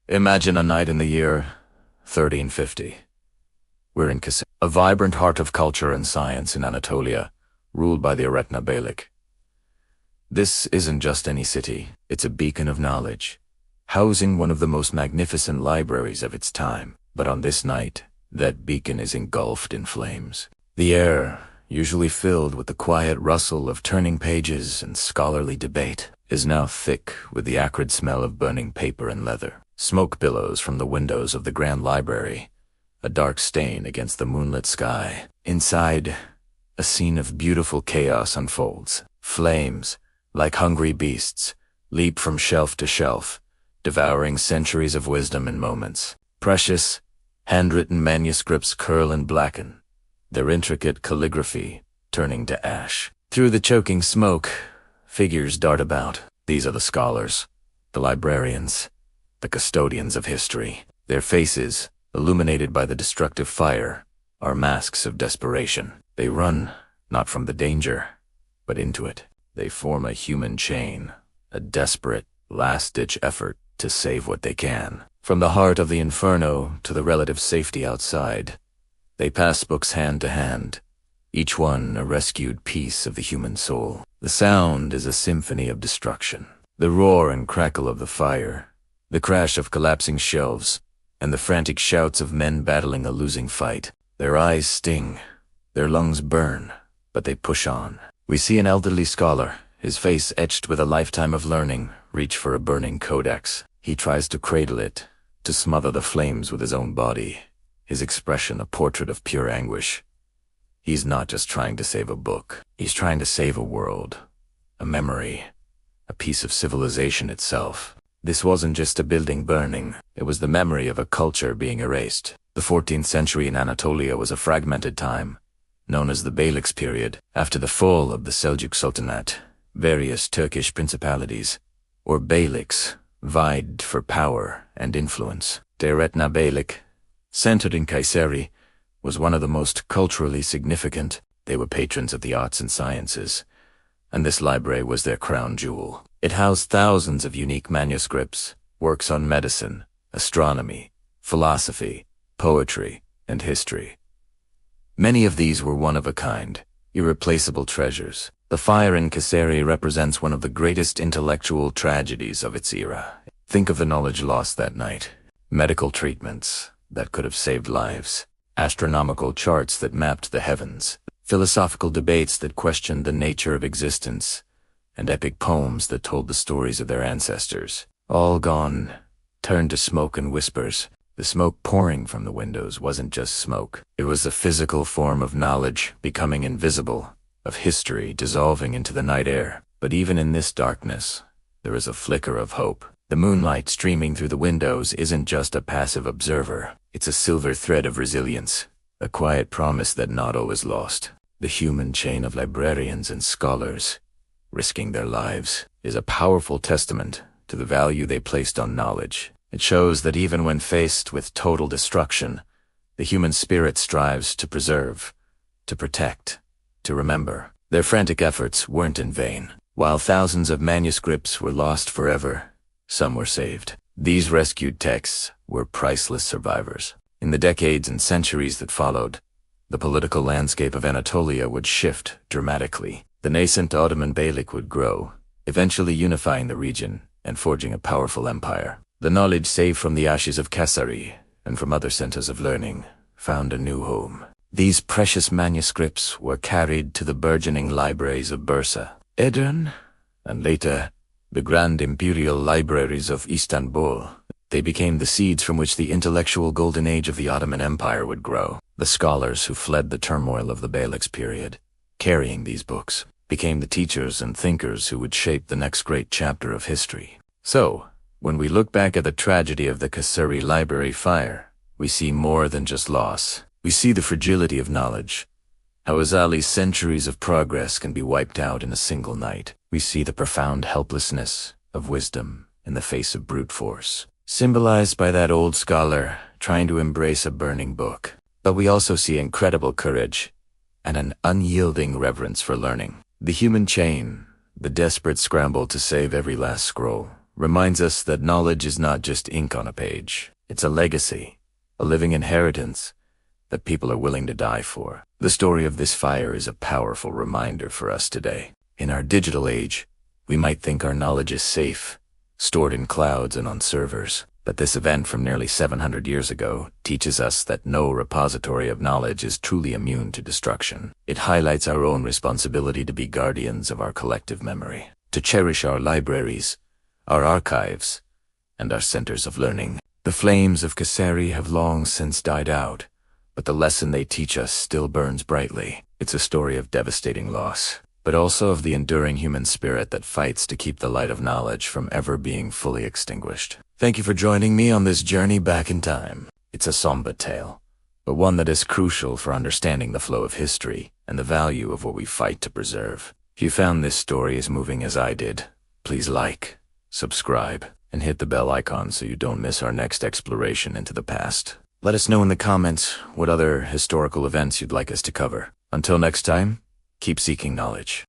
Imagine a night in the year 1350. We're in Kasseri, a vibrant heart of culture and science in Anatolia, ruled by the Beylik. This isn't just any city, it's a beacon of knowledge, housing one of the most magnificent libraries of its time. But on this night, that beacon is engulfed in flames. The air, usually filled with the quiet rustle of turning pages and scholarly debate, is now thick with the acrid smell of burning paper and leather. Smoke billows from the windows of the grand library, a dark stain against the moonlit sky. Inside, a scene of beautiful chaos unfolds. Flames, like hungry beasts, leap from shelf to shelf, devouring centuries of wisdom in moments. Precious, handwritten manuscripts curl and blacken, their intricate calligraphy turning to ash. Through the choking smoke, figures dart about. These are the scholars, the librarians, the custodians of history. Their faces, illuminated by the destructive fire, are masks of desperation. They run, not from the danger, but into it. They form a human chain, a desperate, last-ditch effort to save what they can. From the heart of the inferno to the relative safety outside, they pass books hand to hand, each one a rescued piece of the human soul. The sound is a symphony of destruction. The roar and crackle of the fire, the crash of collapsing shelves, and the frantic shouts of men battling a losing fight. Their eyes sting, their lungs burn, but they push on. We see an elderly scholar, his face etched with a lifetime of learning, reach for a burning codex. He tries to cradle it, to smother the flames with his own body, his expression a portrait of pure anguish. He's not just trying to save a book. He's trying to save a world, a memory, a piece of civilization itself. This wasn't just a building burning, it was the memory of a culture being erased. The 14th century in Anatolia was a fragmented time, known as the Beyliks period. After the fall of the Seljuk Sultanate, various Turkish principalities, or beyliks, vied for power and influence. Beylik, centered in Kayseri, was one of the most culturally significant. They were patrons of the arts and sciences, and this library was their crown jewel. It housed thousands of unique manuscripts, works on medicine, astronomy, philosophy, poetry, and history. Many of these were one of a kind, irreplaceable treasures. The fire in Kayseri represents one of the greatest intellectual tragedies of its era. Think of the knowledge lost that night. Medical treatments that could have saved lives. Astronomical charts that mapped the heavens. Philosophical debates that questioned the nature of existence. And epic poems that told the stories of their ancestors. All gone, turned to smoke and whispers. The smoke pouring from the windows wasn't just smoke. It was the physical form of knowledge becoming invisible, of history dissolving into the night air. But even in this darkness, there is a flicker of hope. The moonlight streaming through the windows isn't just a passive observer. It's a silver thread of resilience, a quiet promise that not all is lost. The human chain of librarians and scholars, risking their lives, is a powerful testament to the value they placed on knowledge. It shows that even when faced with total destruction, the human spirit strives to preserve, to protect, to remember. Their frantic efforts weren't in vain. While thousands of manuscripts were lost forever, some were saved. These rescued texts were priceless survivors. In the decades and centuries that followed, the political landscape of Anatolia would shift dramatically. The nascent Ottoman Beylik would grow, eventually unifying the region and forging a powerful empire. The knowledge saved from the ashes of Kayseri and from other centers of learning found a new home. These precious manuscripts were carried to the burgeoning libraries of Bursa, Edirne, and later the grand imperial libraries of Istanbul. They became the seeds from which the intellectual golden age of the Ottoman Empire would grow. The scholars who fled the turmoil of the Beyliks period, carrying these books, became the teachers and thinkers who would shape the next great chapter of history. So, when we look back at the tragedy of the Kayseri library fire, we see more than just loss. We see the fragility of knowledge, how Azali's centuries of progress can be wiped out in a single night. We see the profound helplessness of wisdom in the face of brute force, symbolized by that old scholar trying to embrace a burning book. But we also see incredible courage and an unyielding reverence for learning. The human chain, the desperate scramble to save every last scroll, reminds us that knowledge is not just ink on a page. It's a legacy, a living inheritance that people are willing to die for. The story of this fire is a powerful reminder for us today. In our digital age, we might think our knowledge is safe, stored in clouds and on servers. But this event from nearly 700 years ago teaches us that no repository of knowledge is truly immune to destruction. It highlights our own responsibility to be guardians of our collective memory, to cherish our libraries, our archives, and our centers of learning. The flames of Kayseri have long since died out, but the lesson they teach us still burns brightly. It's a story of devastating loss, but also of the enduring human spirit that fights to keep the light of knowledge from ever being fully extinguished. Thank you for joining me on this journey back in time. It's a somber tale, but one that is crucial for understanding the flow of history and the value of what we fight to preserve. If you found this story as moving as I did, please like, subscribe, and hit the bell icon so you don't miss our next exploration into the past. Let us know in the comments what other historical events you'd like us to cover. Until next time, keep seeking knowledge.